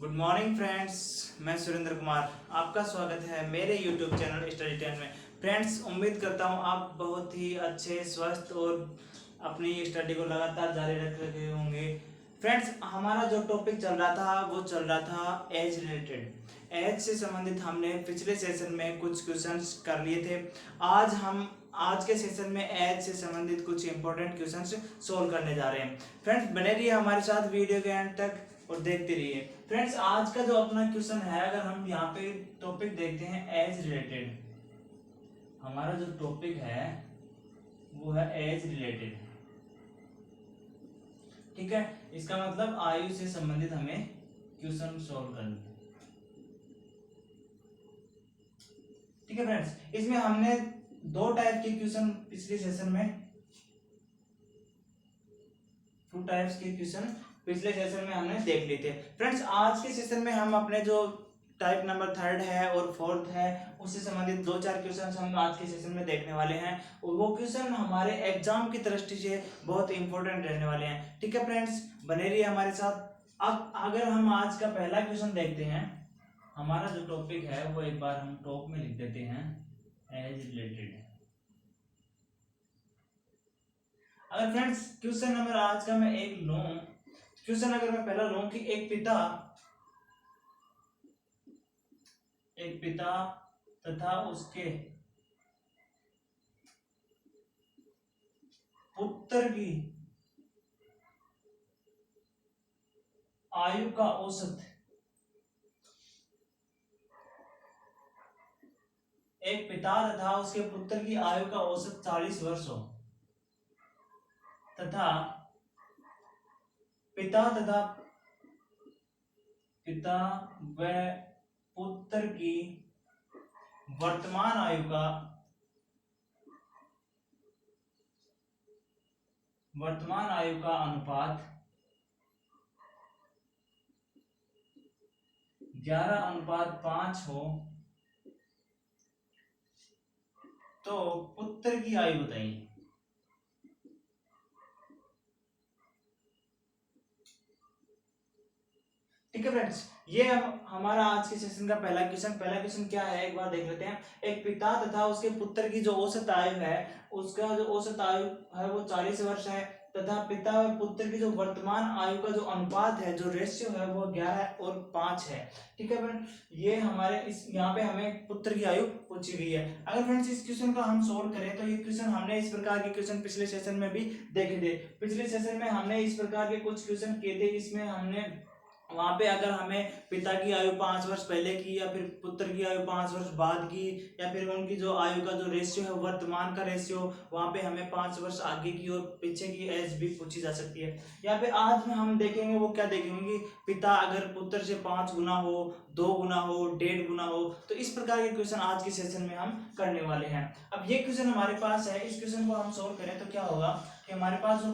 Good morning friends. मैं सुरेंद्र कुमार, आपका स्वागत है मेरे यूट्यूब चैनल स्टडी टाइम में। फ्रेंड्स, उम्मीद करता हूँ आप बहुत ही अच्छे, स्वस्थ और अपनी स्टडी को लगातार जारी रख रहे होंगे। फ्रेंड्स, हमारा जो टॉपिक चल रहा था वो चल रहा था एज रिलेटेड। एज से संबंधित हमने पिछले सेशन में कुछ क्वेश्चंस कर लिए थे। आज के सेशन में एज से संबंधित कुछ इंपॉर्टेंट क्वेश्चंस सोल्व करने जा रहे हैं। फ्रेंड्स, बने रहिए हमारे साथ वीडियो के एंड तक और देखते रहिए। फ्रेंड्स, आज का जो अपना क्वेश्चन है, अगर हम यहाँ पे टॉपिक देखते हैं एज रिलेटेड, हमारा जो टॉपिक है वो है एज रिलेटेड। ठीक है, इसका मतलब आयु से संबंधित हमें क्वेश्चन सॉल्व करना है। ठीक है फ्रेंड्स, इसमें हमने दो टाइप के क्वेश्चन पिछले सेशन में पिछले सेशन में हमने देख लिए थे। फ्रेंड्स, आज के सेशन में हम अपने जो टाइप नंबर थर्ड है और फोर्थ है उससे संबंधित दो चार क्वेश्चन हम आज के सेशन में देखने वाले हैं और वो क्वेश्चन हमारे एग्जाम की दृष्टि से बहुत इंपॉर्टेंट रहने वाले हैं। ठीक है फ्रेंड्स, बने रहिए हमारे साथ। अब अगर हम आज का पहला क्वेश्चन देखते हैं, हमारा जो टॉपिक है वो एक बार हम टॉप में लिख देते हैं, एज रिलेटेड। अगर फ्रेंड्स क्वेश्चन नंबर आज का मैं एक लूं, क्वेश्चन अगर मैं पहला लूं कि एक पिता तथा उसके पुत्र की आयु का औसत, एक पिता तथा उसके पुत्र की आयु का औसत 40 वर्ष हो तथा पिता व पुत्र की वर्तमान आयु का अनुपात 11:5 हो तो पुत्र की आयु बताइए। ठीक है फ्रेंड्स, ये हमारा आज के सेशन का पहला क्वेश्चन क्या है एक बार देख लेते हैं। एक पिता तथा उसके पुत्र की जो औसत आयु है, उसका जो औसत आयु है वो 40 वर्ष है तथा पिता और पुत्र की जो वर्तमान आयु का जो अनुपात है, जो रेशियो है वो 11:5 है। ठीक है फ्रेंड, ये हमारे इस यहाँ पे हमें पुत्र की आयु पूछी गई है। अगर फ्रेंड्स इस क्वेश्चन का हम सोल्व करें तो ये क्वेश्चन हमने इस प्रकार के क्वेश्चन पिछले सेशन में भी देखे थे। पिछले सेशन में हमने इस प्रकार के कुछ क्वेश्चन किए थे। इसमें हमने वहां पे अगर हमें पिता की आयु 5 वर्ष पहले की या फिर पुत्र की आयु 5 वर्ष बाद की या फिर उनकी जो आयु का जो रेशियो है, वर्तमान का रेशियो, वहां पे हमें 5 वर्ष आगे की और पीछे की एज भी पूछी जा सकती है। या फिर आज में हम देखेंगे वो क्या देखेंगे कि पिता अगर पुत्र से 5 गुना हो, 2 गुना हो, 1.5 गुना हो, तो इस प्रकार के क्वेश्चन आज के सेशन में हम करने वाले हैं। अब ये क्वेश्चन हमारे पास है, इस क्वेश्चन को हम सोल्व करें तो क्या होगा कि हमारे पास जो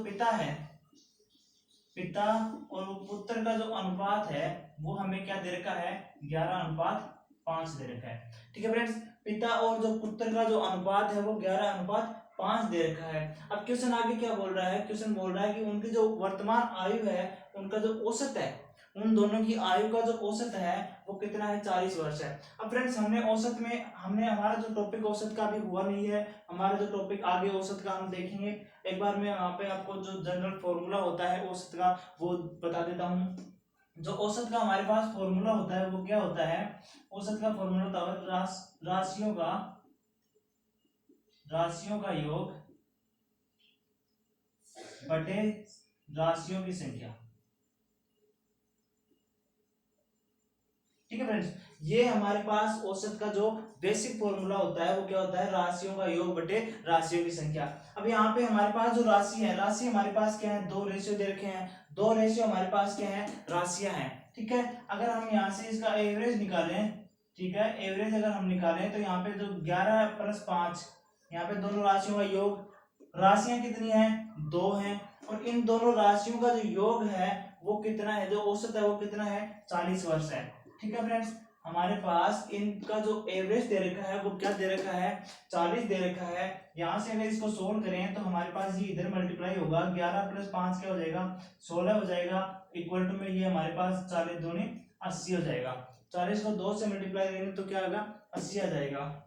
पिता और पुत्र का जो अनुपात है वो हमें क्या दे रखा है, 11:5 दे रखा है। ठीक है फ्रेंड्स, पिता और जो पुत्र का जो अनुपात है वो 11:5 दे रखा है। अब क्वेश्चन आगे क्या बोल रहा है, क्वेश्चन बोल रहा है कि उनकी जो वर्तमान आयु है, उनका जो औसत है, उन दोनों की आयु का जो औसत है वो कितना है, 40 वर्ष है। अब फ्रेंड्स हमारा जो टॉपिक औसत का भी हुआ नहीं है, हमारा जो टॉपिक आगे औसत का हम देखेंगे। एक बार मैं वहां पे आपको जो जनरल फॉर्मूला होता है औसत का वो बता देता हूँ। जो औसत का हमारे पास फॉर्मूला होता है वो क्या होता है, औसत का फॉर्मूला होता है राशियों का योग बटे राशियों की संख्या। ठीक है फ्रेंड्स, ये हमारे पास औसत का जो बेसिक फॉर्मूला होता है वो क्या होता है, राशियों का योग बटे राशियों की संख्या। अब यहाँ पे हमारे पास जो राशि हमारे पास क्या है, 2 रेशियो दे रखे हैं। 2 रेशियो हमारे पास क्या है, राशियां हैं। ठीक है, अगर हम यहाँ से इसका एवरेज निकालें, ठीक है, एवरेज अगर हम निकालें तो यहाँ पे जो 11+5, यहाँ पे दोनों राशियों का योग, राशियां कितनी है, 2 है, और इन दोनों राशियों का जो योग है वो कितना है, जो औसत है वो कितना है, 40 वर्ष है। ठीक है फ्रेंड्स, हमारे पास इनका जो एवरेज दे रखा है वो क्या दे रखा है, 40 दे रखा है। यहां से अगर इसको सोल्व करें तो हमारे पास ये इधर मल्टीप्लाई होगा, 11+5 क्या हो जाएगा, 16 हो जाएगा, इक्वल टू में ये हमारे पास 40 दूनी 80 हो जाएगा। 40 को 2 से मल्टीप्लाई करेंगे तो क्या होगा, 80 आ जाएगा।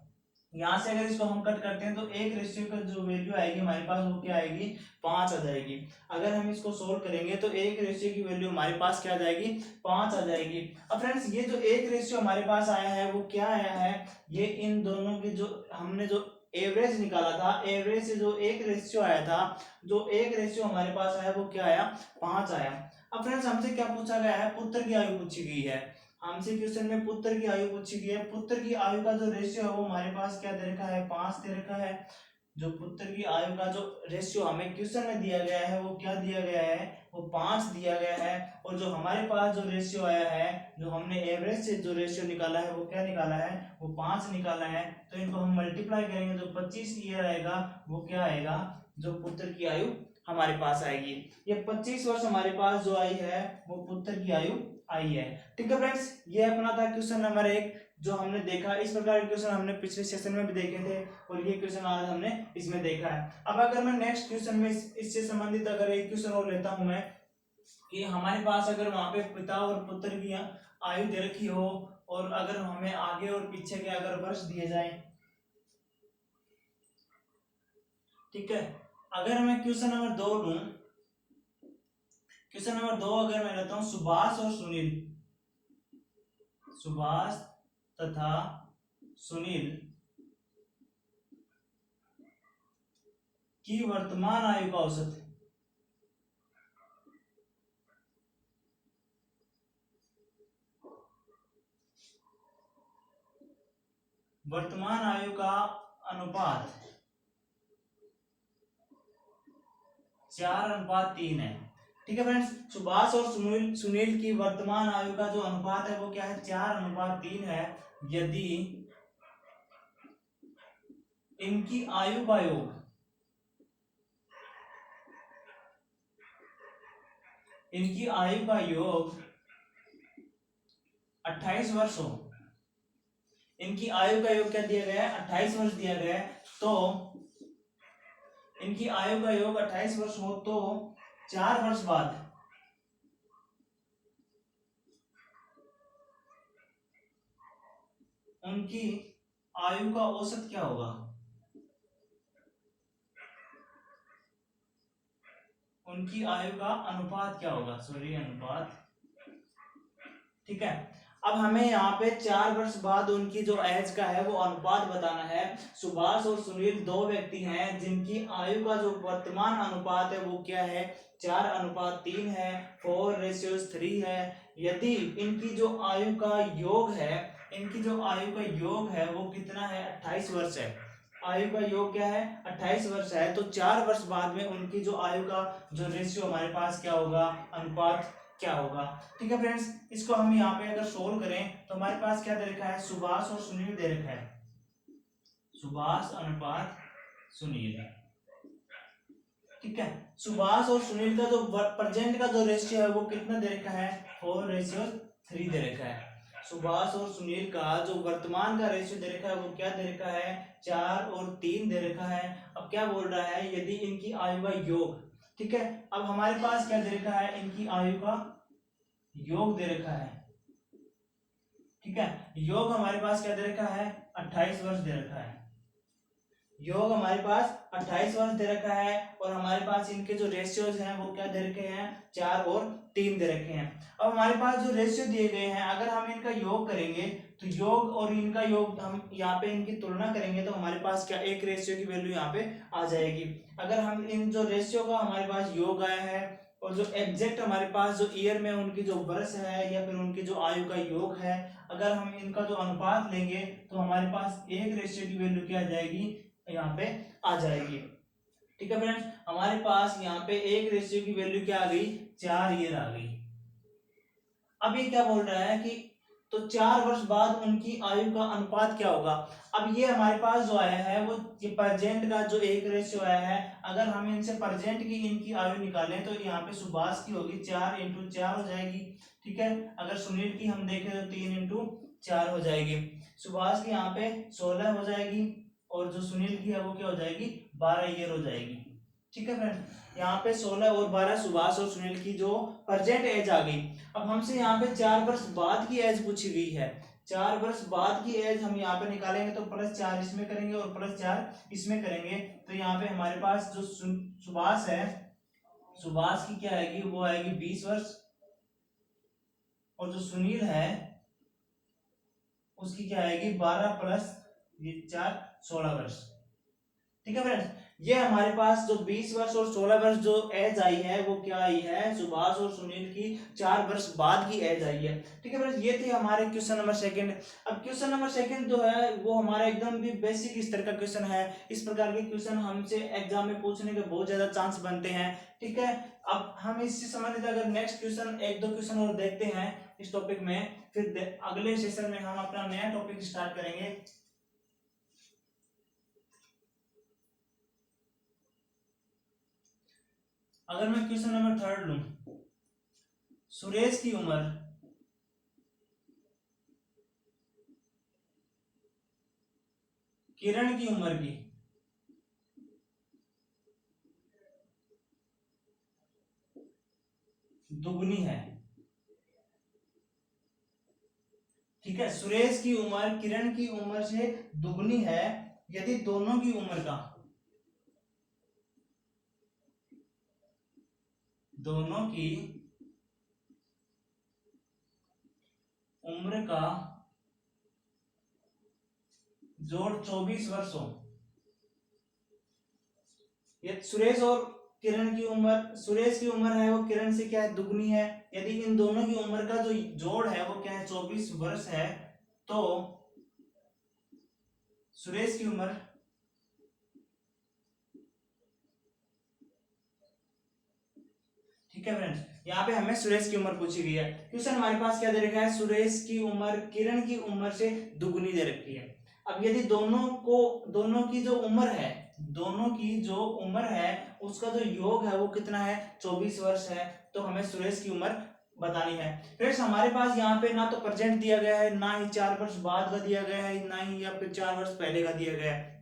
यहाँ से अगर इसको हम कट करते हैं तो एक रेशियो का जो वैल्यू आएगी हमारे पास वो क्या आएगी, 5 आ जाएगी। अगर हम इसको सोल्व करेंगे तो एक रेशियो की वैल्यू हमारे पास क्या आ जाएगी, 5 आ जाएगी। अब फ्रेंड्स ये जो एक रेशियो हमारे पास आया है वो क्या आया है, ये इन दोनों की जो हमने जो एवरेज निकाला था, एवरेज से जो एक रेशियो आया था, जो एक रेशियो हमारे पास आया वो क्या आया, 5 आया। अब फ्रेंड्स हमसे क्या पूछा गया है, पुत्र की आयु पूछी गई है। हमसे क्वेश्चन में पुत्र की आयु पूछी गई है। पुत्र की आयु का जो रेशियो है वो हमारे पास क्या दे रखा है, 5 दे रखा है। जो पुत्र की आयु का जो रेशियो हमें क्वेश्चन में दिया गया है वो क्या दिया गया है, वो 5 दिया गया है। और जो हमारे पास जो रेशियो आया है, जो हमने एवरेज से जो रेशियो निकाला है वो क्या निकाला है, वो 5 निकाला है। तो इनको हम मल्टीप्लाई करेंगे तो 25 ईयर आएगा, वो क्या आएगा, जो पुत्र की आयु हमारे पास आएगी। ये 25 वर्ष हमारे पास जो आई है वो पुत्र की आयु आई है। ठीक है फ्रेंड्स, ये अपना था क्वेश्चन नंबर 1 जो हमने देखा। इस प्रकार के क्वेश्चन हमने पिछले सेशन में भी देखे थे और ये क्वेश्चन आज हमने इसमें देखा है। अब अगर मैं नेक्स्ट क्वेश्चन में इससे संबंधित अगर एक क्वेश्चन और लेता हूं मैं, कि हमारे पास अगर वहां पे पिता और पुत्र की आयु दे रखी हो और अगर हमें आगे और पीछे के अगर वर्ष दिए जाए, ठीक है। अगर मैं क्वेश्चन नंबर 2 लूं, क्वेश्चन नंबर 2 अगर मैं लेता हूं, सुभाष और सुनील, सुभाष तथा सुनील की वर्तमान आयु का औसत, वर्तमान आयु का अनुपात 4:3 है। ठीक है फ्रेंड्स, सुभाष और सुनील की वर्तमान आयु का जो अनुपात है वो क्या है, 4:3 है। यदि इनकी आयु का योग, इनकी आयु का योग 28 वर्ष हो, इनकी आयु का योग क्या दिया गया है, 28 वर्ष दिया गया है। तो इनकी आयु का योग 28 वर्ष हो तो 4 वर्ष बाद उनकी आयु का औसत क्या होगा, उनकी आयु का अनुपात क्या होगा, सॉरी अनुपात। ठीक है, अब हमें यहाँ पे 4 वर्ष बाद उनकी जो एज का है वो अनुपात बताना है। सुभाष और सुनील दो व्यक्ति हैं जिनकी आयु का जो वर्तमान अनुपात है वो क्या है, 4:3 है, 4:3 है। यदि इनकी जो आयु का योग है, इनकी जो आयु का योग है वो कितना है, 28 वर्ष है। आयु का योग क्या है, 28 वर्ष है। तो 4 वर्ष बाद में उनकी जो आयु का जो रेशियो हमारे पास क्या होगा, अनुपात क्या होगा। ठीक है फ्रेंड्स, इसको हम यहाँ पे अगर सोल्व करें तो हमारे पास क्या दे रखा है, सुभाष और सुनील दे रखा है, सुभाष अनुपात सुनील। ठीक है, सुभाष और सुनील का जो प्रेजेंट का जो रेशियो है वो कितना दे रखा है, 4:3 दे रखा है। सुभाष और सुनील का जो वर्तमान का रेशियो दे रखा है वो क्या दे रखा है, 4:3 दे रखा है। अब क्या बोल रहा है, यदि इनकी आयु का योग, ठीक है। अब हमारे पास क्या दे रखा है, इनकी आयु का योग दे रखा है। ठीक है, योग हमारे पास क्या दे रखा है, 28 वर्ष दे रखा है। योग हमारे पास 28 वर्ष दे रखा है और हमारे पास इनके जो रेशियोज हैं वो क्या दे रखे हैं, 4 और 3 दे रखे हैं। अब हमारे पास जो रेशियो दिए गए हैं अगर हम इनका योग करेंगे तो योग और इनका योग हम यहाँ पे इनकी तुलना करेंगे तो हमारे पास क्या एक रेशियो की वैल्यू यहाँ पे आ जाएगी। अगर हम इन जो रेशियो का हमारे पास योग आया है और जो एग्जैक्ट हमारे पास जो ईयर में उनकी जो वर्ष है या फिर उनकी जो आयु का योग है, अगर हम इनका जो अनुपात लेंगे तो हमारे पास एक रेशियो की वैल्यू क्या आ जाएगी, यहाँ पे आ जाएगी। ठीक है फ्रेंड्स, हमारे पास यहाँ पे एक रेशियो की वैल्यू क्या आ गई, 4 ईयर आ गई। अब ये क्या बोल रहा है कि तो 4 वर्ष बाद उनकी आयु का अनुपात क्या होगा। अब ये हमारे पास जो आया है वो ये प्रेजेंट का जो एक रेशियो आया है, अगर हम इनसे प्रेजेंट की इनकी आयु निकालें तो यहाँ पे सुभाष की होगी 4 × 4 हो जाएगी। ठीक है, अगर सुनील की हम देखें तो 3 × 4 हो जाएगी। सुभाष की यहाँ पे 16 हो जाएगी और जो सुनील की है वो क्या हो जाएगी, 12 ईयर हो जाएगी। ठीक है फ्रेंड्स, यहाँ पे 16 और 12 सुभाष और सुनील की जो प्रेजेंट एज आ गई। अब हमसे यहाँ पे 4 वर्ष बाद की एज पूछी गई है। 4 वर्ष बाद की एज हम यहाँ पे निकालेंगे तो +4 इसमें करेंगे और +4 इसमें करेंगे, तो यहाँ पे हमारे पास जो सुभाष है, सुभाष की क्या आएगी, वो आएगी 20 वर्ष, और जो सुनील है उसकी क्या आएगी 12 प्लस ये 4, 16 वर्ष। ठीक है फ्रेंड्स, ये हमारे पास जो 20 वर्ष और 16 वर्ष जो एज आई है वो क्या आई है, सुभाष और सुनील की 4 वर्ष बाद की एज आई है। ठीक है फ्रेंड्स, ये थे हमारे क्वेश्चन नंबर सेकंड। अब क्वेश्चन नंबर सेकंड जो है वो हमारा एकदम भी बेसिक स्तर का क्वेश्चन है। इस प्रकार के क्वेश्चन हमसे एग्जाम में पूछने के बहुत ज्यादा चांस बनते हैं। ठीक है, अब हम इससे संबंधित अगर नेक्स्ट क्वेश्चन 1-2 क्वेश्चन और देखते हैं इस टॉपिक में, फिर अगले सेशन में हम अपना नया टॉपिक स्टार्ट करेंगे। अगर मैं क्वेश्चन नंबर 3 लूं, सुरेश की उम्र किरण की उम्र की दुगनी है। ठीक है, सुरेश की उम्र किरण की उम्र से दुगनी है यदि दोनों की उम्र का जोड़ 24 वर्ष हो। ये सुरेश की उम्र है वो किरण से क्या है, दुगनी है। यदि इन दोनों की उम्र का जो जोड़ है वो क्या है, 24 वर्ष है, तो सुरेश की उम्र ठीक है फ्रेंड्स, यहाँ पे हमें सुरेश की उम्र पूछी गई है। क्वेश्चन हमारे पास क्या दे रखा है, सुरेश की उम्र किरण की उम्र से दुगनी दे रखी है। अब यदि दोनों की जो उम्र है उसका जो योग है वो कितना है, 24 वर्ष है, तो हमें सुरेश की उम्र बतानी है। फ्रेंड्स, हमारे पास यहाँ पे ना तो प्रेजेंट दिया गया है, ना ही 4 वर्ष बाद का दिया गया है, ना ही या फिर 4 वर्ष पहले का दिया गया है।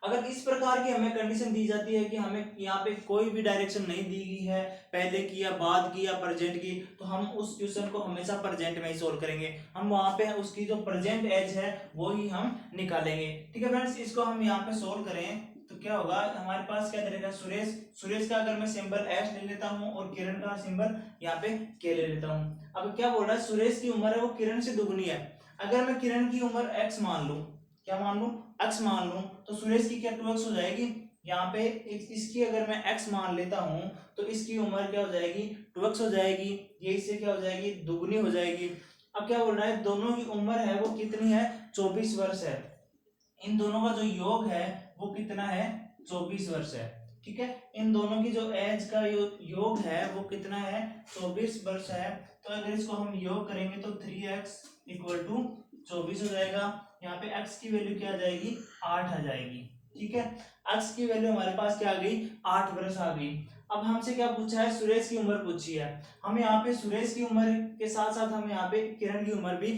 अगर इस प्रकार की हमें कंडीशन दी जाती है कि हमें यहाँ पे कोई भी डायरेक्शन नहीं दी गई है, पहले की या बाद की या प्रेजेंट की, तो हम उस क्वेश्चन को हमेशा प्रेजेंट में ही सोल्व करेंगे। हम वहां पे उसकी जो प्रेजेंट एज है वो ही हम निकालेंगे। ठीक है फ्रेंड्स, इसको हम यहाँ पे सोल्व करें तो क्या होगा, हमारे पास क्या रहेगा, सुरेश का अगर मैं सिंबल एस ले लेता हूँ और किरण का सिंबल यहाँ पे के ले लेता हूँ। अब क्या बोल रहा है, सुरेश की उम्र है वो किरण से दुगनी है। अगर मैं किरण की उम्र एक्स मान लू, क्या मान लू, x मान लूं, तो सुरेश की क्या 2x हो जाएगी। यहाँ पे इसकी अगर मैं x मान लेता हूं तो इसकी उम्र क्या हो जाएगी, 2x हो जाएगी। ये इससे क्या हो जाएगी, दुगनी हो जाएगी। अब क्या बोल रहा है, दोनों की उम्र है वो कितनी है, 24 वर्ष है। इन दोनों का जो योग है वो कितना है, 24 वर्ष है। ठीक है, इन दोनों की जो एज का योग है वो कितना है, 24 वर्ष है। तो अगर इसको हम योग करेंगे तो 3x = 24 हो जाएगा। यहाँ पे x की वैल्यू क्या आ जाएगी, 8 आ जाएगी। ठीक है, x की वैल्यू हमारे पास क्या आ गई, 8 वर्ष आ गई। अब हमसे क्या पूछा है, सुरेश की उम्र पूछी है। हम यहाँ पे सुरेश की उम्र के साथ साथ हम यहाँ पे किरण की उम्र भी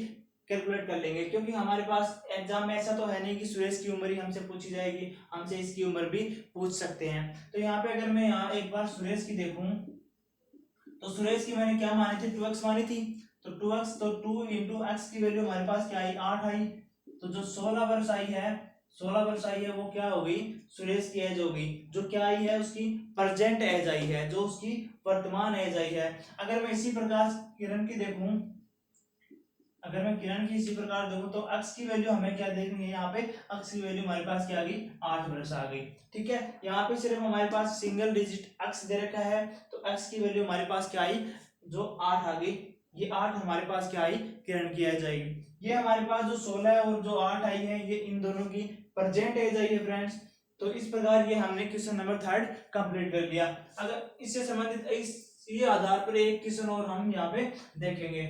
कैलकुलेट कर लेंगे, क्योंकि हमारे पास एग्जाम में ऐसा तो है नहीं कि सुरेश की उम्र ही हमसे पूछी जाएगी, हमसे इसकी उम्र भी पूछ सकते हैं। तो यहाँ पे अगर मैं यहाँ एक बार सुरेश की देखूं तो सुरेश की मैंने क्या मानी थी, 2x मानी थी, तो 2x, तो 2 इंटू एक्स की वैल्यू हमारे पास क्या आई, 8 आई। तो जो 16 वर्ष आई है, 16 वर्ष आई है वो क्या हो गई, सुरेश की एज हो गई। जो क्या आई है, उसकी प्रेजेंट एज आई है, जो उसकी वर्तमान एज आई है। अगर मैं इसी प्रकार किरण की देखूं, अगर मैं किरण की इसी प्रकार देखूं तो x की वैल्यू हमें क्या देखनी है, यहाँ पे x की वैल्यू हमारे पास क्या आ गई, 8 वर्ष आ गई। ठीक है, यहाँ पे सिर्फ हमारे पास सिंगल डिजिट x दे रखा है, तो x की वैल्यू हमारे पास क्या आई, जो 8 आ गई। ये 8 हमारे पास क्या आई, किरण की एज आएगी। ये हमारे पास जो 16 और जो 8 आई है ये इन दोनों की प्रेजेंट एज आई है फ्रेंड्स। तो इस प्रकार ये हमने क्वेश्चन नंबर 3 कंप्लीट कर लिया। अगर इससे संबंधित इसी आधार पर एक क्वेश्चन और हम यहाँ पे देखेंगे।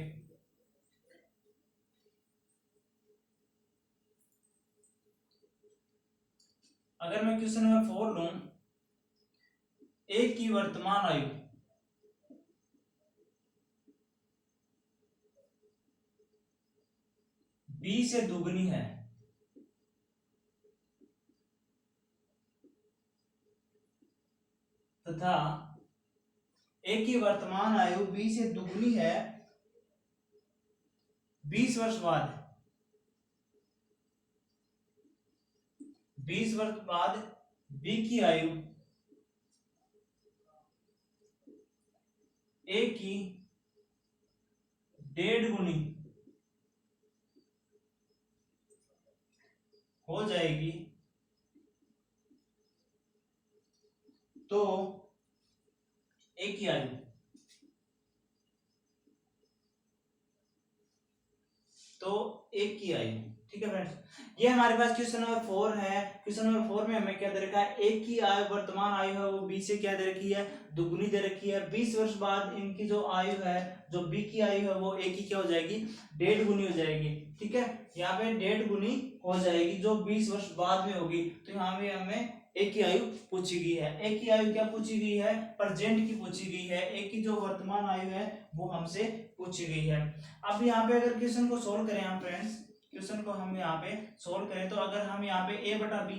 अगर मैं क्वेश्चन नंबर 4 लूं, एक की वर्तमान आयु 20 से दुगनी है, तथा ए की वर्तमान आयु बी से दुगनी है 20 वर्ष बाद, 20 वर्ष बाद बी की आयु ए की 1.5 गुनी हो जाएगी, तो ए की आयु ठीक है फ्रेंड्स। ये हमारे पास क्वेश्चन नंबर 4 है। क्वेश्चन नंबर 4 में हमें क्या दे रखा है, ए की आयु वर्तमान आयु है वो बी से क्या दे रखी है, दुगुनी दे रखी है। 20 वर्ष बाद इनकी जो आयु है, जो बी की आयु है वो ए की क्या हो जाएगी, 1.5 गुनी हो जाएगी। ठीक है, यहाँ पे 1.5 गुनी हो जाएगी जो 20 वर्ष बाद में होगी। तो यहाँ पे हमें ए की आयु पूछी गई है। ए की आयु क्या पूछी गई है, प्रेजेंट की पूछी गई है। ए की जो वर्तमान आयु है वो हमसे पूछी गई है। अब यहाँ पे अगर क्वेश्चन को सोल्व करें हम फ्रेंड्स, क्वेश्चन को हम यहाँ पे सोल्व करें तो अगर हम यहाँ पे ए बटा बी,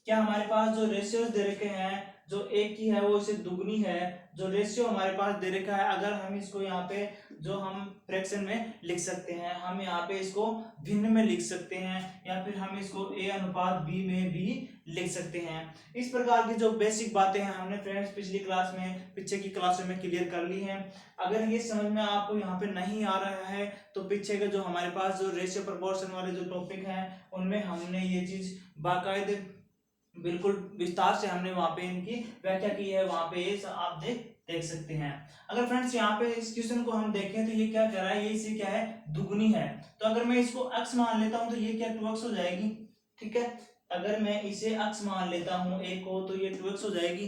क्या हमारे पास जो रेशियोज दे रखे हैं, जो ए की है वो इसे दुगनी है, जो रेशियो हमारे पास दे रखा है, अगर हम इसको यहाँ पे जो हम फ्रैक्शन में लिख सकते हैं, हम यहाँ पे इसको भिन्न में लिख सकते हैं, या फिर हम इसको ए अनुपात बी में भी लिख सकते हैं। इस प्रकार की जो बेसिक बातें हैं हमने फ्रेंड्स पिछली क्लास में, पीछे की क्लासों में क्लियर कर ली हैं। अगर ये समझ में आपको यहाँ पे नहीं आ रहा है तो पीछे के जो हमारे पास जो रेशियो प्रोपोर्शन वाले जो टॉपिक हैं उनमें हमने ये चीज बाकायदे बिल्कुल विस्तार से हमने वहां पे इनकी व्याख्या की है, वहां पे ये आप देख सकते हैं। अगर फ्रेंड्स यहाँ पे इस क्वेश्चन को हम देखें तो ये क्या कह रहा है, ये इसे क्या है, दुगुनी है। तो अगर मैं इसको x मान लेता हूं तो ये क्या 2x हो जाएगी। ठीक है, अगर मैं इसे x मान लेता हूं a को तो ये 2x हो जाएगी।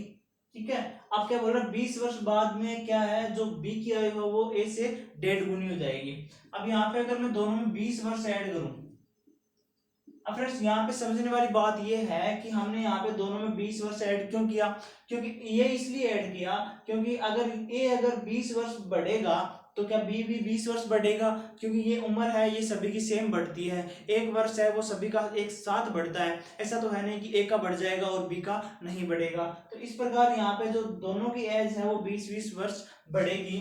ठीक है, अब क्या बोल रहा है, 20 वर्ष बाद में क्या है, जो b की आयु है वो a से 1.5 गुनी हो जाएगी। अब यहाँ पे अगर मैं दोनों में 20 वर्ष ऐड करूं, अब फ्रेंड्स यहाँ पे समझने वाली बात ये है कि हमने यहाँ पे दोनों में 20 वर्ष ऐड क्यों किया, क्योंकि ये इसलिए ऐड किया क्योंकि अगर 20 वर्ष बढ़ेगा तो क्या बी भी 20 वर्ष बढ़ेगा, क्योंकि ये उम्र है ये सभी की सेम बढ़ती है, एक वर्ष है वो सभी का एक साथ बढ़ता है। ऐसा तो है नहीं कि ए का बढ़ जाएगा और बी का नहीं बढ़ेगा। तो इस प्रकार यहाँ पे जो दोनों की एज है वो 20-20 वर्ष बढ़ेगी।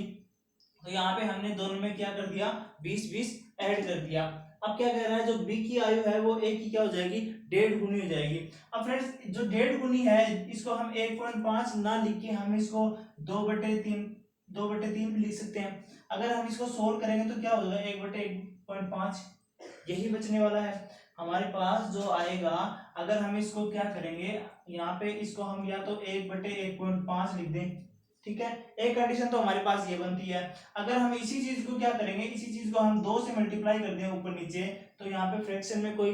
तो यहाँ पे हमने दोनों में क्या कर दिया, 20-20 ऐड कर दिया। अब क्या कह रहा है, जो बी की आयु है वो ए की क्या हो जाएगी, 1.5 गुनी हो जाएगी। अब फ्रेंड्स जो 1.5 गुनी है इसको हम 1.5 ना लिख के हम इसको 2/3 भी लिख सकते हैं। अगर हम इसको सोल्व करेंगे तो क्या होगा, 1/1.5 यही बचने वाला है हमारे पास जो आएगा। अगर हम इसको क्या करेंगे, यहाँ पे इसको हम या तो 1/1.5 लिख दें। ठीक है, एक कंडीशन तो हमारे पास ये बनती है। अगर हम इसी चीज को क्या करेंगे, इसी चीज को हम 2 से मल्टीप्लाई कर दें ऊपर नीचे, तो यहाँ पे फ्रैक्शन में कोई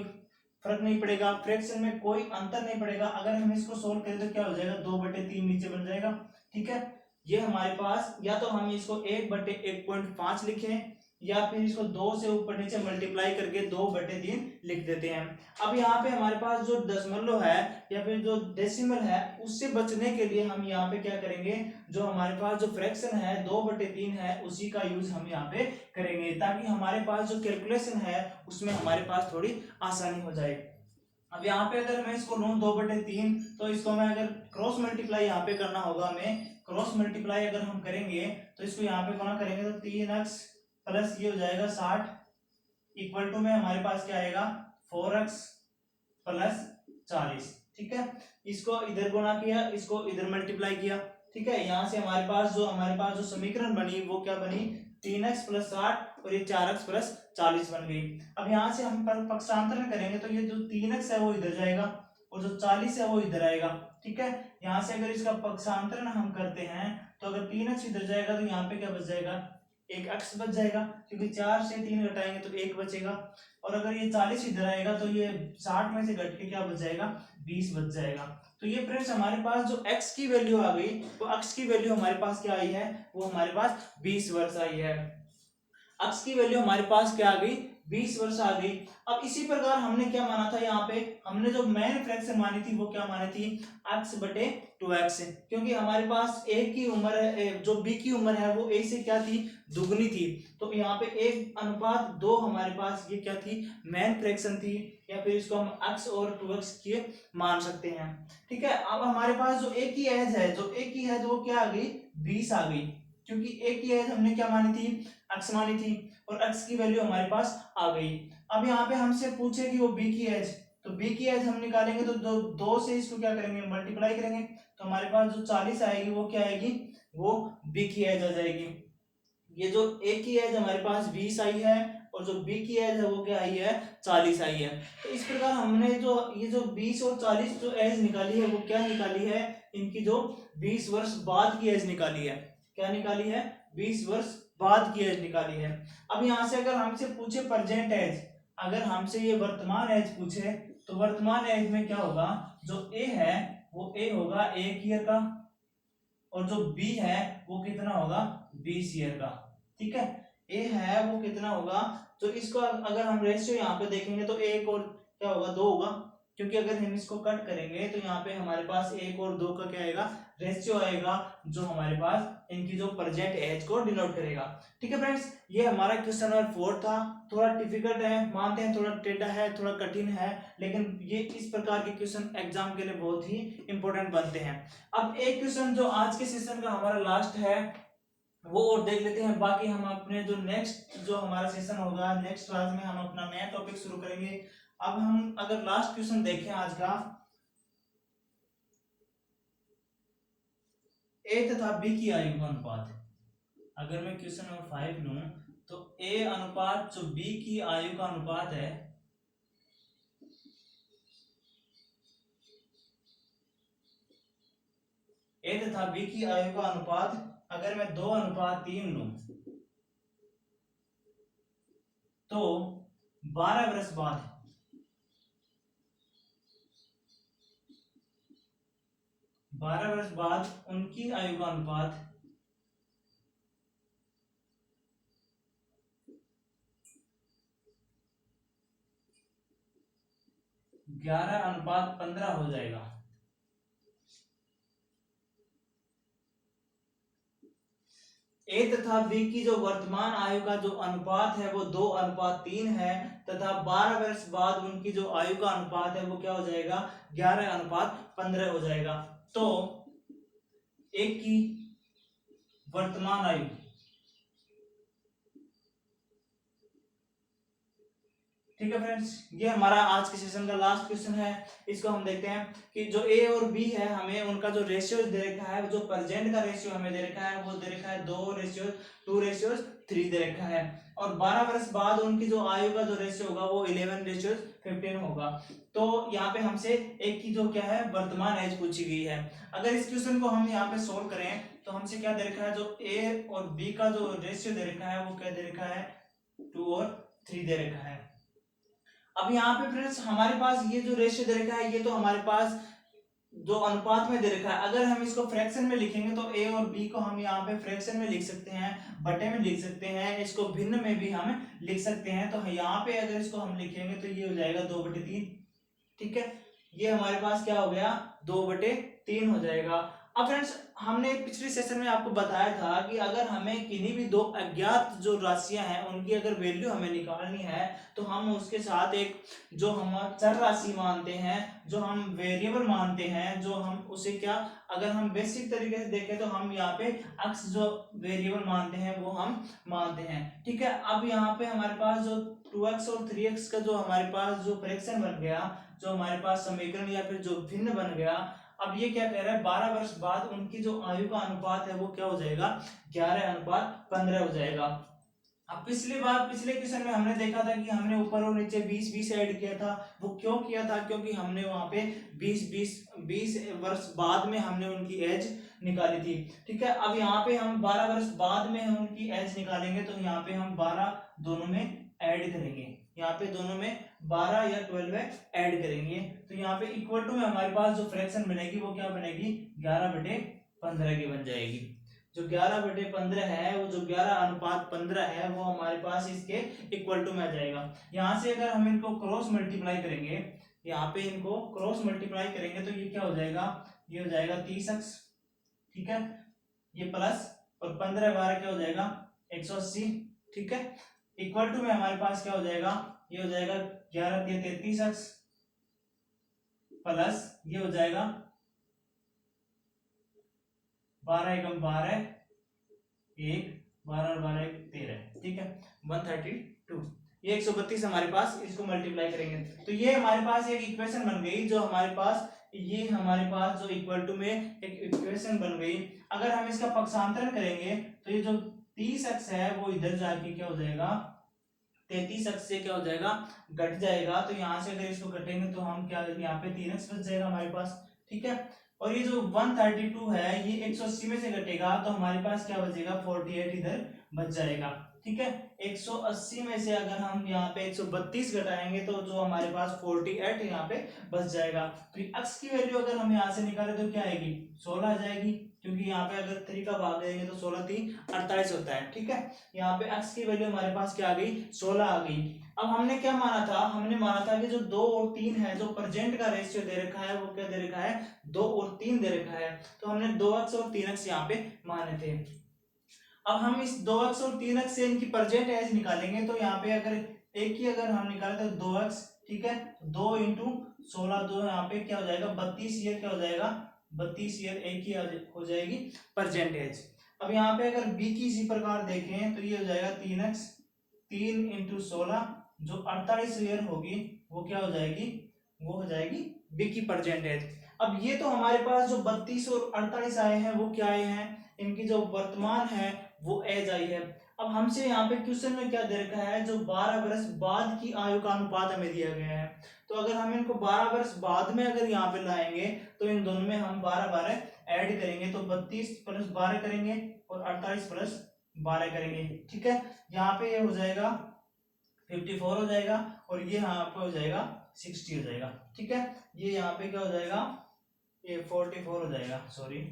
फर्क नहीं पड़ेगा, फ्रैक्शन में कोई अंतर नहीं पड़ेगा। अगर हम इसको सोल्व करें तो क्या हो जाएगा, 2/3 नीचे बन जाएगा। ठीक है, ये हमारे पास या तो हम इसको 1/1.5 लिखें या फिर इसको 2 से ऊपर नीचे मल्टीप्लाई करके 2/3 लिख देते हैं। अब यहाँ पे हमारे पास जो दशमलव है या फिर जो डेसिमल है उससे बचने के लिए हम यहाँ पे क्या करेंगे, जो हमारे पास जो फ्रैक्शन है 2/3 है उसी का यूज हम यहाँ पे करेंगे, ताकि हमारे पास जो कैलकुलेशन है उसमें हमारे पास थोड़ी आसानी हो जाए। अब यहाँ पे अगर मैं इसको लूँ 2/3 तो इसको मैं अगर क्रॉस मल्टीप्लाई यहाँ पे करना होगा, हमें क्रॉस मल्टीप्लाई अगर हम करेंगे तो इसको यहाँ पे गुणा करेंगे तो 3x प्लस ये हो जाएगा 60 इक्वल टू में हमारे पास क्या आएगा 4x प्लस 40। ठीक है, इसको इधर गुणा किया, इसको इधर मल्टीप्लाई किया। ठीक है, यहाँ से हमारे पास जो समीकरण बनी वो क्या बनी, 3x प्लस 60 और ये 4x प्लस 40 बन गई। अब यहाँ से हम पक्षांतरण करेंगे तो ये जो 3x है वो इधर जाएगा और जो 40 है वो इधर आएगा। ठीक है, यहाँ से अगर इसका पक्षांतरण हम करते हैं तो अगर 3x इधर जाएगा तो यहाँ पे क्या बच जाएगा, एक x बच जाएगा, क्योंकि 4 से 3 घटाएंगे तो 1 बचेगा। और अगर ये 40 इधर आएगा तो ये 60 में से घट के क्या बच जाएगा, 20 बच जाएगा। तो ये फ्रेंड्स हमारे पास जो x की वैल्यू आ गई, वो x की वैल्यू हमारे पास क्या आई है, वो हमारे पास 20 वर्ष आई है। x की वैल्यू हमारे पास क्या आ गई, 20 वर्ष आ गई। अब इसी प्रकार हमने क्या माना था, यहाँ पे हमने जो मेन फ्रैक्शन मानी थी वो क्या मानी थी, x बटे 2x, क्योंकि हमारे पास a की उम्र है, जो b की उम्र है वो a से क्या थी, दुगनी थी। तो यहाँ पे 1:2 हमारे पास ये क्या थी, मेन फ्रैक्शन थी, या फिर इसको हम x और 2x के मान सकते हैं। ठीक है, अब हमारे पास जो a की एज है, जो a की एज वो क्या आ गई, 20 आ गई, क्योंकि a की एज हमने क्या मानी थी, x मानी थी, और x की वैल्यू हमारे पास आ गई। अब यहाँ पे हमसे पूछे कि वो b की एज, तो b की एज हम निकालेंगे तो दो से इसको क्या करेंगे, मल्टीप्लाई करेंगे, तो हमारे पास जो 40 आएगी वो क्या आएगी, वो b की एज आ जाएगी। ये जो a की एज हमारे पास 20 आई है, और जो b की एज है वो क्या आई है, 40 आई है। तो इस प्रकार हमने जो ये जो 20 और 40 जो एज निकाली है वो क्या निकाली है, इनकी जो 20 वर्ष बाद की एज निकाली है। क्या निकाली है, 20 वर्ष बाद की एज निकाली है। अब यहाँ से अगर हमसे पूछे प्रेजेंट एज, अगर हमसे ये वर्तमान एज पूछे, तो वर्तमान एज में क्या होगा, जो ए है वो ए होगा 1 ईयर का, और जो बी है वो कितना होगा, 20 ईयर का। ठीक है, ए है वो कितना होगा, तो इसको अगर हम रेशियो यहाँ पे देखेंगे तो एक और क्या होगा, 2 होगा, क्योंकि अगर हम इसको कट करेंगे तो यहाँ पे हमारे पास 1 और 2 का क्या आएगा, रेशियो आएगा, जो हमारे पास इनकी जो प्रेजेंट एज को डिनोट करेगा। ठीक है फ्रेंड्स, ये हमारा क्वेश्चन नंबर 4 था। थोड़ा डिफिकल्ट है, मानते हैं थोड़ा टेढ़ा है, थोड़ा कठिन है, लेकिन ये इस प्रकार के क्वेश्चन एग्जाम के लिए बहुत ही इंपॉर्टेंट बनते हैं। अब एक क्वेश्चन जो आज के सेशन का हमारा लास्ट है वो और देख लेते हैं, बाकी हम अपने जो नेक्स्ट जो हमारा सेशन होगा, नेक्स्ट क्लास में हम अपना नया टॉपिक शुरू करेंगे। अब हम अगर लास्ट क्वेश्चन देखें आज का, ए तथा बी की आयु का अनुपात, अगर मैं क्वेश्चन नंबर 5 लूं, तो ए अनुपात जो बी की आयु का अनुपात है, ए तथा बी की आयु का अनुपात अगर मैं 2:3 लूं, तो 12 वर्ष बाद 12 वर्ष बाद उनकी आयु का अनुपात 11:15 हो जाएगा। ए तथा बी की जो वर्तमान आयु का जो अनुपात है वो 2:3 है, तथा 12 वर्ष बाद उनकी जो आयु का अनुपात है वो क्या हो जाएगा, 11:15 हो जाएगा। तो एक की वर्तमान आयु, ठीक है फ्रेंड्स, ये हमारा आज के सेशन का लास्ट क्वेश्चन है। इसको हम देखते हैं कि जो ए और बी है, हमें उनका जो रेशियो दे रखा है, जो प्रेजेंट का रेशियो हमें दे रखा है वो दे रखा है 2:3 दे रखा है, और 12 वर्ष बाद उनकी जो आयु का जो रेशियो होगा वो 11:15 होगा। तो यहाँ पे हमसे एक की जो क्या है, वर्तमान एज पूछी गई है। अगर इस क्वेश्चन को हम यहाँ पे सोल्व करें तो हमसे क्या दे रखा है, जो ए और बी का जो रेशियो दे रखा है वो क्या दे रखा है, 2:3 दे रखा है। अब यहाँ पे फ्रेंड्स हमारे पास ये जो रेशियो दे रखा है, ये तो हमारे पास जो अनुपात में दे रखा है, अगर हम इसको फ्रैक्शन में लिखेंगे तो ए और बी को हम यहाँ पे फ्रैक्शन में लिख सकते हैं, बटे में लिख सकते हैं, इसको भिन्न में भी हम लिख सकते हैं। तो यहाँ पे अगर इसको हम लिखेंगे तो ये हो जाएगा 2/3। ठीक है, ये हमारे पास क्या हो गया, 2/3 हो जाएगा। अब फ्रेंड्स हमने पिछले सेशन में आपको बताया था कि अगर हमें किन्हीं भी दो अज्ञात जो राशियां हैं उनकी अगर वैल्यू हमें निकालनी है, तो हम उसके साथ एक जो हम चर राशि मानते हैं, जो हम वेरिएबल मानते हैं, जो हम उसे क्या, अगर हम बेसिक तरीके से देखें तो हम यहाँ पे x जो वेरिएबल मानते हैं वो हम मानते हैं। ठीक है, अब यहाँ पे हमारे पास जो 2x और 3x का जो हमारे पास जो फ्रैक्शन बन गया, जो हमारे पास समीकरण या फिर जो भिन्न बन गया, अब ये क्या कह रहा है, 12 वर्ष बाद उनकी जो आयु का अनुपात है वो क्या हो जाएगा, 11:15 हो जाएगा। अब पिछले क्वेश्चन में हमने देखा था कि हमने ऊपर और नीचे 20-20 ऐड किया था। वो क्यों किया था, क्योंकि हमने वहां पे 20 वर्ष बाद में हमने उनकी एज निकाली थी। ठीक है, अब यहाँ पे हम 12 वर्ष बाद में हम उनकी एज निकालेंगे, तो यहाँ पे हम 12 दोनों में ऐड करेंगे, यहाँ पे दोनों में 12 या 12 ऐड करेंगे, तो यहाँ पे इक्वल टू में हमारे पास जो फ्रैक्शन बनेगी वो क्या बनेगी, 11/15 की बन जाएगी। जो 11/15 है, वो जो 11:15 है, वो हमारे पास इसके इक्वल टू में आ जाएगा। यहाँ से अगर हम इनको क्रॉस मल्टीप्लाई करेंगे, यहाँ पे इनको क्रॉस मल्टीप्लाई करेंगे तो ये क्या हो जाएगा, ये हो जाएगा 30x, ठीक है, ये प्लस और 15 12 क्या हो जाएगा 180, ठीक है, इक्वल टू में हमारे पास क्या हो जाएगा, ये हो जाएगा 11 33x प्लस ये हो जाएगा 12 एकम 12 1 12 और 12 एक 13, ठीक है, 132। ये 132 हमारे पास, इसको मल्टीप्लाई करेंगे तो ये हमारे पास एक इक्वेशन बन गई, जो हमारे पास ये हमारे पास जो इक्वल टू में एक इक्वेशन बन गई। अगर हम इसका पक्षांतरण करेंगे तो ये जो 30x है वो इधर जाके क्या हो जाएगा 33x से क्या हो जाएगा घट जाएगा। तो यहाँ से अगर इसको घटेंगे तो हम क्या, यहाँ पे 3x बच जाएगा हमारे पास, ठीक है। और ये जो 132 है ये 180 में से घटेगा तो हमारे पास क्या बचेगा 48 इधर बच जाएगा, ठीक है। 180 में से अगर हम यहाँ पे 132 घटाएंगे तो जो हमारे पास 48 यहाँ पे बच जाएगा। तो x की वैल्यू अगर हम यहाँ से निकालें तो क्या आएगी 16 आ जाएगी, क्योंकि यहाँ पे अगर 3 का भाग देंगे तो 16 3 48 होता है, ठीक है। यहाँ पे x की वैल्यू हमारे पास क्या आ गई 16 आ गई। अब हमने क्या माना था, हमने माना था कि जो 2 और 3 है, जो प्रेजेंट का रेशियो दे रखा है वो क्या दे रखा है 2 और 3 दे रखा है, तो हमने 2x और 3x यहाँ पे माने थे। अब हम इस 2x और 3x से इनकी प्रेजेंट एज निकालेंगे तो यहाँ पे अगर एक ही अगर हम निकाले तो 2x, ठीक है, 2 इंटू 16 2 यहाँ पे क्या हो जाएगा 32 ईयर, क्या हो जाएगा 32 ईयर एक ही हो जाएगी प्रेजेंट एज। अब यहाँ पे अगर b की इसी प्रकार देखें तो ये हो जाएगा 3x 3 इंटू 16 जो 48 ईयर होगी वो क्या हो जाएगी, वो हो जाएगी b की प्रेजेंट एज। अब ये तो हमारे पास जो 32 और 48 आए हैं वो क्या आए हैं, इनकी जो वर्तमान है वो एज आई है। अब हमसे यहाँ पे क्वेश्चन में क्या दे रखा है, जो 12 वर्ष बाद की आयु का अनुपात हमें दिया गया है। तो अगर हम इनको 12 वर्ष बाद में अगर यहाँ पे लाएंगे तो इन दोनों में हम 12 12 ऐड करेंगे तो 32 प्लस 12 करेंगे और 48 प्लस 12 करेंगे, ठीक है। यहाँ पे ये हो जाएगा 54 हो जाएगा और ये यहाँ पे हो जाएगा 60 हो जाएगा, ठीक है। ये यहाँ पे क्या हो जाएगा, ये 44 हो जाएगा, सॉरी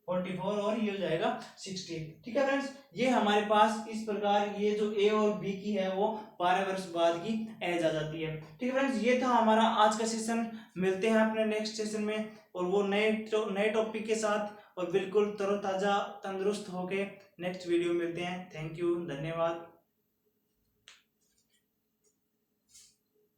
44 और ये हो जाएगा 60, ठीक है फ्रेंड्स। ये हमारे पास इस प्रकार ये जो ए और बी की है वो 12 वर्ष बाद की एज आ जाती है, ठीक है फ्रेंड्स। ये था हमारा आज का सेशन, मिलते हैं अपने नेक्स्ट सेशन में और वो नए टॉपिक के साथ और बिल्कुल तरोताजा तंदुरुस्त होके नेक्स्ट वीडियो मिलते हैं। थैंक यू, धन्यवाद।